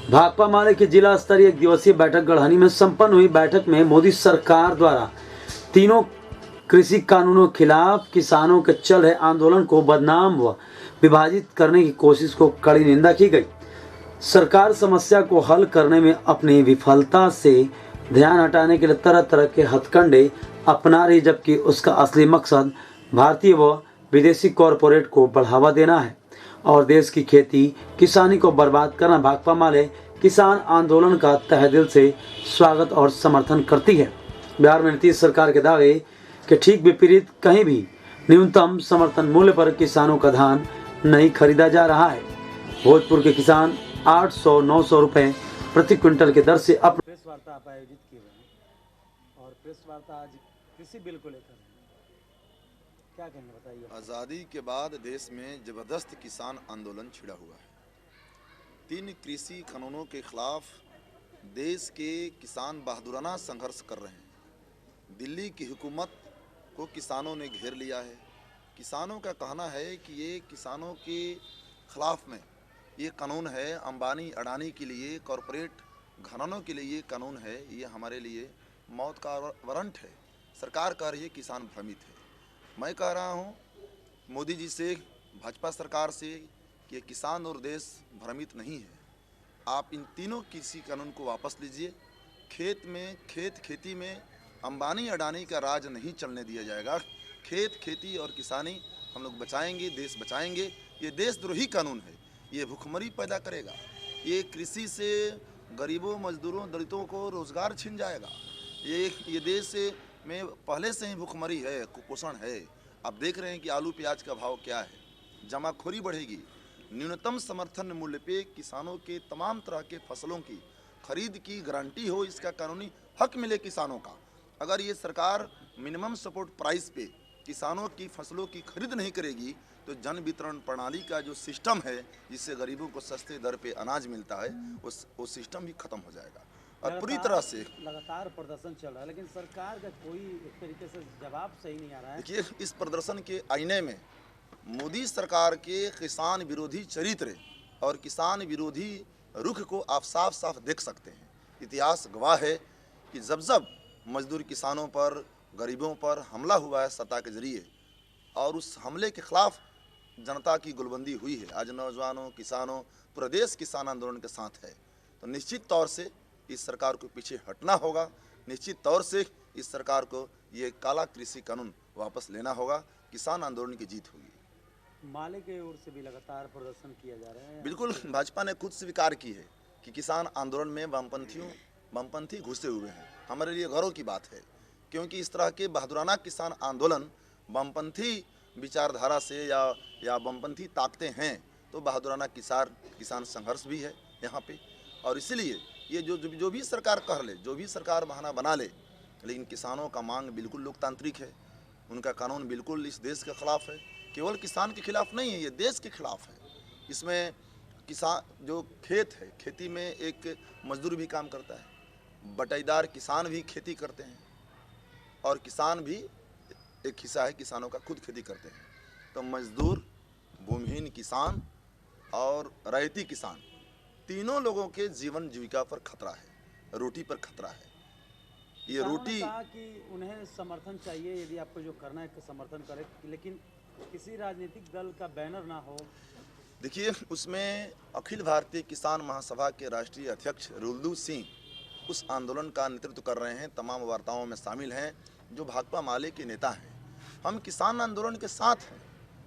भाकपा माले की जिला स्तरीय एक दिवसीय बैठक गढ़हनी में संपन्न हुई। बैठक में मोदी सरकार द्वारा तीनों कृषि कानूनों के खिलाफ किसानों के चल रहे आंदोलन को बदनाम व विभाजित करने की कोशिश को कड़ी निंदा की गई। सरकार समस्या को हल करने में अपनी विफलता से ध्यान हटाने के लिए तरह तरह के हथकंडे अपना रही, जबकि उसका असली मकसद भारतीय व विदेशी कॉरपोरेट को बढ़ावा देना है और देश की खेती किसानी को बर्बाद करना। भाकपा माले किसान आंदोलन का तहे दिल से स्वागत और समर्थन करती है। बिहार में नीतीश सरकार के दावे के ठीक विपरीत कहीं भी न्यूनतम समर्थन मूल्य पर किसानों का धान नहीं खरीदा जा रहा है। भोजपुर के किसान 800-900 रुपए प्रति क्विंटल के दर से अपने प्रेस वार्ता आप आयोजित किए हुए हैं और प्रेस वार्ता आज कृषि बिल को लेकर क्या कहेंगे, बताइए। आज़ादी के बाद देश में जबरदस्त किसान आंदोलन छिड़ा हुआ है। 3 कृषि कानूनों के खिलाफ देश के किसान बहादुराना संघर्ष कर रहे हैं। दिल्ली की हुकूमत को किसानों ने घेर लिया है। किसानों का कहना है कि ये किसानों के खिलाफ में ये कानून है, अंबानी अडानी के लिए, कॉरपोरेट घरानों के लिए ये कानून है, ये हमारे लिए मौत का वारंट है। सरकार कह रही है किसान भ्रमित है। मैं कह रहा हूँ मोदी जी से, भाजपा सरकार से कि ये किसान और देश भ्रमित नहीं है। आप इन तीनों कृषि कानून को वापस लीजिए। खेती में अंबानी अडानी का राज नहीं चलने दिया जाएगा। खेती और किसानी हम लोग बचाएंगे, देश बचाएंगे। ये देशद्रोही कानून है, ये भुखमरी पैदा करेगा। ये कृषि से गरीबों, मजदूरों, दलितों को रोजगार छिन जाएगा। ये देश में पहले से ही भुखमरी है, कुपोषण है। आप देख रहे हैं कि आलू प्याज का भाव क्या है, जमाखोरी बढ़ेगी। न्यूनतम समर्थन मूल्य पे किसानों के तमाम तरह के फसलों की खरीद की गारंटी हो, इसका कानूनी हक मिले किसानों का। अगर ये सरकार मिनिमम सपोर्ट प्राइस पे किसानों की फसलों की खरीद नहीं करेगी तो जन वितरण प्रणाली का जो सिस्टम है, जिससे गरीबों को सस्ते दर पे अनाज मिलता है, वो सिस्टम भी खत्म हो जाएगा। और पूरी तरह से लगातार प्रदर्शन चल रहा है, लेकिन सरकार का कोई एक तरीके से जवाब सही नहीं आ रहा है। देखिए, इस प्रदर्शन के आईने में मोदी सरकार के किसान विरोधी चरित्र और किसान विरोधी रुख को आप साफ साफ देख सकते हैं। इतिहास गवाह है कि जब मजदूर किसानों पर, गरीबों पर हमला हुआ है सत्ता के जरिए, और उस हमले के खिलाफ जनता की गुलबंदी हुई है। आज नौजवानों, किसानों, पूरा देश किसान आंदोलन के साथ है। तो निश्चित तौर से इस सरकार को पीछे हटना होगा। निश्चित तौर से इस सरकार को ये काला कृषि कानून वापस लेना होगा। किसान आंदोलन की जीत होगी। माले के ओर से भी लगातार प्रदर्शन किया जा रहा है। बिल्कुल, भाजपा ने खुद स्वीकार की है कि किसान आंदोलन में वामपंथी घुसे हुए हैं। हमारे लिए गर्व की बात है, क्योंकि इस तरह के बहादुराना किसान आंदोलन वामपंथी विचारधारा से या वामपंथी ताकतें हैं तो बहादुराना किसान संघर्ष भी है यहाँ पे। और इसीलिए ये जो भी सरकार कह ले, जो भी सरकार बहाना बना ले, लेकिन किसानों का मांग बिल्कुल लोकतांत्रिक है। उनका कानून बिल्कुल इस देश के खिलाफ है। केवल किसान के खिलाफ नहीं है, ये देश के खिलाफ है। इसमें किसान जो खेत है, खेती में एक मजदूर भी काम करता है, बटाईदार किसान भी खेती करते हैं, और किसान भी एक हिस्सा है किसानों का खुद खेती करते हैं। तो मजदूर, भूमिहीन किसान और रैयती किसान, तीनों लोगों के जीवन जीविका पर खतरा है, रोटी पर खतरा है। ये रोटी कि उन्हें समर्थन चाहिए, यदि आपको जो करना है कि समर्थन करें, लेकिन किसी राजनीतिक दल का बैनर ना हो। देखिए, उसमें अखिल भारतीय किसान महासभा के राष्ट्रीय अध्यक्ष रुलदू सिंह उस आंदोलन का नेतृत्व कर रहे हैं, तमाम वार्ताओं में शामिल हैं, जो भाकपा माले के नेता हैं। हम किसान आंदोलन के साथ हैं।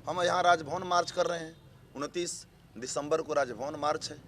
हम यहाँ राजभवन मार्च कर रहे हैं। 29 दिसंबर को राजभवन मार्च है,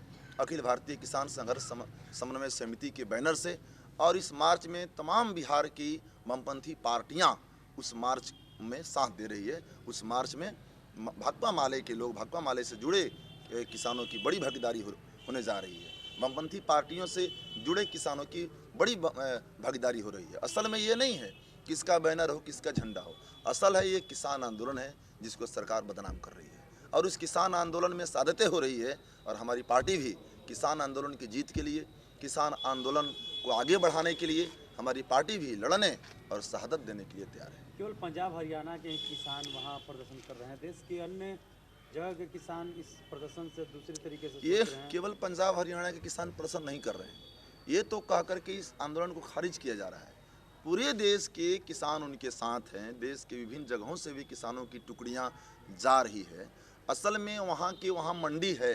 अखिल भारतीय किसान संघर्ष समन्वय समिति के बैनर से। और इस मार्च में तमाम बिहार की वामपंथी पार्टियां उस मार्च में साथ दे रही है। उस मार्च में भाकपा माले के लोग, भाकपा माले से जुड़े किसानों की बड़ी भागीदारी होने जा रही है। वामपंथी पार्टियों से जुड़े किसानों की बड़ी भागीदारी हो रही है। असल में ये नहीं है किसका बैनर हो, किसका झंडा हो। असल है ये किसान आंदोलन है जिसको सरकार बदनाम कर रही है, और उस किसान आंदोलन में शहादतें हो रही है। और हमारी पार्टी भी किसान आंदोलन की जीत के लिए, किसान आंदोलन को आगे बढ़ाने के लिए हमारी पार्टी भी लड़ने और शहादत देने के लिए तैयार है। केवल पंजाब हरियाणा के किसान वहाँ प्रदर्शन कर रहे हैं, देश के अन्य जगह के किसान इस प्रदर्शन से दूसरे तरीके से ये सोच रहे हैं। केवल पंजाब हरियाणा के किसान प्रदर्शन नहीं कर रहे हैं, ये तो कह करके इस आंदोलन को खारिज किया जा रहा है। पूरे देश के किसान उनके साथ हैं, देश के विभिन्न जगहों से भी किसानों की टुकड़ियां जा रही है। असल में वहाँ मंडी है,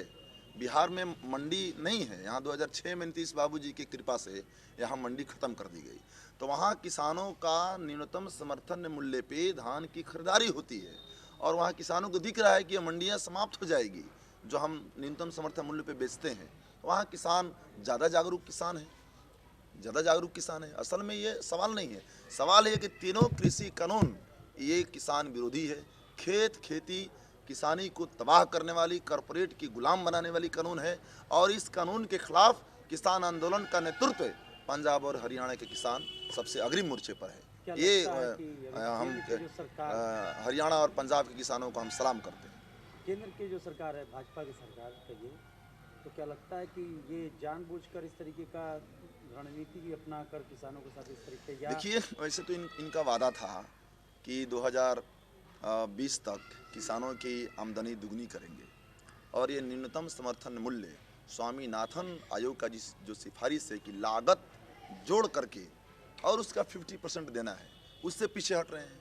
बिहार में मंडी नहीं है। यहाँ 2006 में नीतीश बाबू जी की कृपा से यहाँ मंडी खत्म कर दी गई, तो वहाँ किसानों का न्यूनतम समर्थन मूल्य पे धान की खरीदारी होती है, और वहाँ किसानों को दिख रहा है कि ये मंडियाँ समाप्त हो जाएगी जो हम न्यूनतम समर्थन मूल्य पे बेचते हैं। वहाँ किसान ज़्यादा जागरूक किसान है, ज़्यादा जागरूक किसान है। असल में ये सवाल नहीं है, सवाल है कि तीनों कृषि कानून ये किसान विरोधी है। खेती किसानी को तबाह करने वाली, कॉरपोरेट की गुलाम बनाने वाली कानून है, और इस कानून के खिलाफ किसान आंदोलन का नेतृत्व पंजाब और हरियाणा के किसान सबसे अग्रिम मोर्चे पर है। ये हम हरियाणा और पंजाब के किसानों को हम सलाम करते हैं। केंद्र की जो सरकार है, भाजपा की सरकार कहिए, तो क्या लगता है कि ये जानबूझकर इस तरीके का रणनीति अपना कर किसानों के साथ इस तरीके या देखिए, वैसे तो इनका वादा था कि 2020 तक किसानों की आमदनी दुगनी करेंगे, और ये न्यूनतम समर्थन मूल्य स्वामीनाथन आयोग का जो सिफारिश है कि लागत जोड़ करके और उसका 50% देना है, उससे पीछे हट रहे हैं।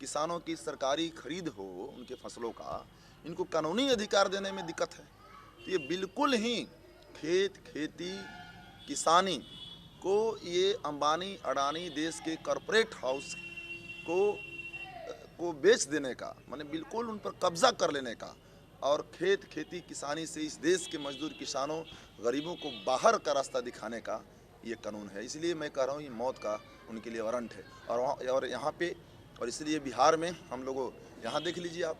किसानों की सरकारी खरीद हो उनके फसलों का, इनको कानूनी अधिकार देने में दिक्कत है। तो ये बिल्कुल ही खेती किसानी को ये अंबानी अडानी देश के कॉरपोरेट हाउस को बेच देने का, माने बिल्कुल उन पर कब्जा कर लेने का, और खेती किसानी से इस देश के मजदूर किसानों गरीबों को बाहर का रास्ता दिखाने का ये कानून है। इसलिए मैं कह रहा हूँ ये मौत का उनके लिए वारंट है। और यहाँ पे, और इसलिए बिहार में हम लोगों, यहाँ देख लीजिए आप,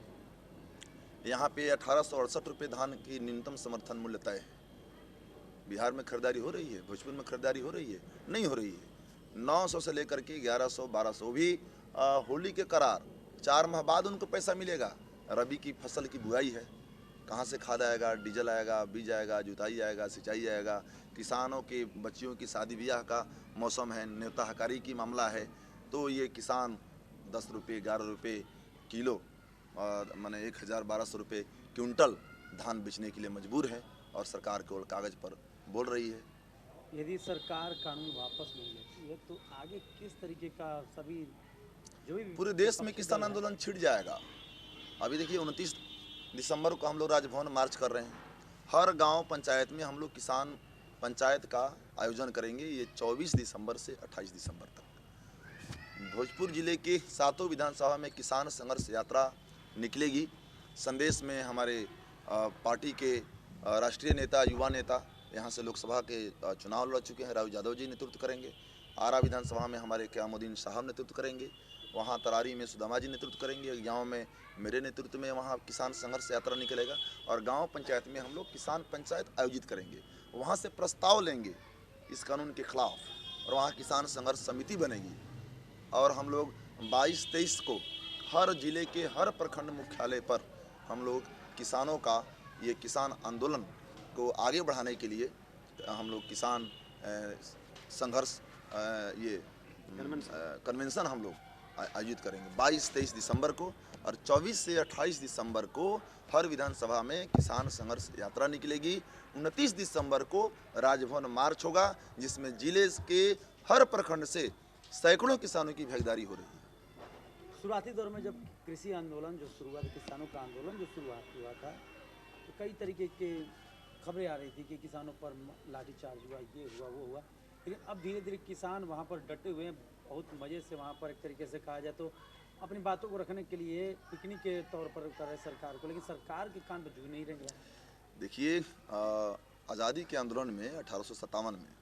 यहाँ पे 1868 रुपये धान की न्यूनतम समर्थन मूल्य तय है। बिहार में खरीदारी हो रही है, भोजपुर में खरीदारी हो रही है, नहीं हो रही है। 900 से लेकर के 1100 1200 भी होली के करार 4 माह बाद उनको पैसा मिलेगा। रबी की फसल की बुआई है, कहाँ से खाद आएगा, डीजल आएगा, बीज आएगा, जुताई आएगा, सिंचाई आएगा। किसानों के बच्चियों की शादी ब्याह का मौसम है, न्योता हकारी की मामला है, तो ये किसान 10 रुपये 11 रुपये किलो और माने 1000-1200 रुपये क्विंटल धान बेचने के लिए मजबूर है, और सरकार केवल कागज़ पर बोल रही है। यदि सरकार कानून वापस नहीं लेती है तो आगे किस तरीके का सभी जो भी पूरे देश में किसान आंदोलन छिड़ जाएगा। अभी देखिए 29 दिसंबर को हम लोग राजभवन मार्च कर रहे हैं। हर गांव पंचायत में हम लोग किसान पंचायत का आयोजन करेंगे, ये 24 दिसंबर से 28 दिसंबर तक। भोजपुर जिले के 7 विधानसभा में किसान संघर्ष यात्रा निकलेगी। संदेश में हमारे पार्टी के राष्ट्रीय नेता, युवा नेता यहाँ से लोकसभा के चुनाव लड़ चुके हैं, राव यादव जी नेतृत्व करेंगे। आरा विधानसभा में हमारे क़यामुद्दीन साहब नेतृत्व करेंगे, वहाँ तरारी में सुदामा जी नेतृत्व करेंगे, गांव में मेरे नेतृत्व में वहाँ किसान संघर्ष यात्रा निकलेगा, और गांव पंचायत में हम लोग किसान पंचायत आयोजित करेंगे। वहाँ से प्रस्ताव लेंगे इस कानून के खिलाफ, और वहाँ किसान संघर्ष समिति बनेगी, और हम लोग 22-23 को हर जिले के हर प्रखंड मुख्यालय पर हम लोग किसानों का ये किसान आंदोलन को आगे बढ़ाने के लिए हम लोग किसान संघर्ष ये कन्वेंशन हम लोग आयोजित करेंगे 22-23 दिसंबर को, और 24 से 28 दिसंबर को हर विधानसभा में किसान संघर्ष यात्रा निकलेगी। 29 दिसंबर को राजभवन मार्च होगा, जिसमें जिले के हर प्रखंड से सैकड़ों किसानों की भागीदारी हो रही है। शुरुआती दौर में जब कृषि आंदोलन जो शुरुआत, किसानों का आंदोलन जो शुरुआत हुआ था, तो कई तरीके के खबरें आ रही थी कि किसानों पर लाठीचार्ज हुआ, ये हुआ, वो हुआ, लेकिन अब धीरे धीरे किसान वहाँ पर डटे हुए हैं, बहुत मज़े से वहाँ पर एक तरीके से कहा जाए तो अपनी बातों को रखने के लिए पिकनिक के तौर पर कर रहे सरकार को, लेकिन सरकार के कान पर झुक नहीं रहे। देखिए, आज़ादी के आंदोलन में 1857 में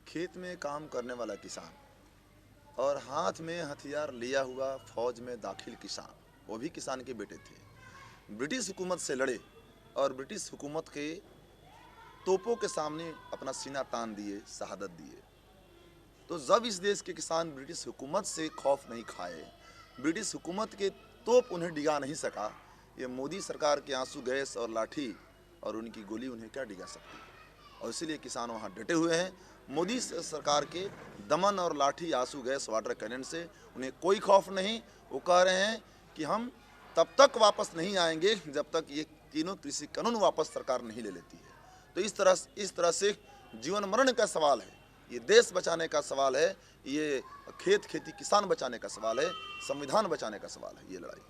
खेत में काम करने वाला किसान और हाथ में हथियार लिया हुआ फौज में दाखिल किसान, वो भी किसान के बेटे थे, ब्रिटिश हुकूमत से लड़े और ब्रिटिश हुकूमत के तोपों के सामने अपना सीना तान दिए, शहादत दिए। तो जब इस देश के किसान ब्रिटिश हुकूमत से खौफ नहीं खाए, ब्रिटिश हुकूमत के तोप उन्हें डिगा नहीं सका, ये मोदी सरकार के आंसू गैस और लाठी और उनकी गोली उन्हें क्या डिगा सकती है। और इसीलिए किसान वहाँ डटे हुए हैं। मोदी सरकार के दमन और लाठी, आंसू गैस, वाटर कैनन से उन्हें कोई खौफ नहीं। वो कह रहे हैं कि हम तब तक वापस नहीं आएंगे जब तक ये तीनों कृषि कानून वापस सरकार नहीं ले लेती है। तो इस तरह से जीवन मरण का सवाल है, ये देश बचाने का सवाल है, ये खेती किसान बचाने का सवाल है, संविधान बचाने का सवाल है ये लड़ाई।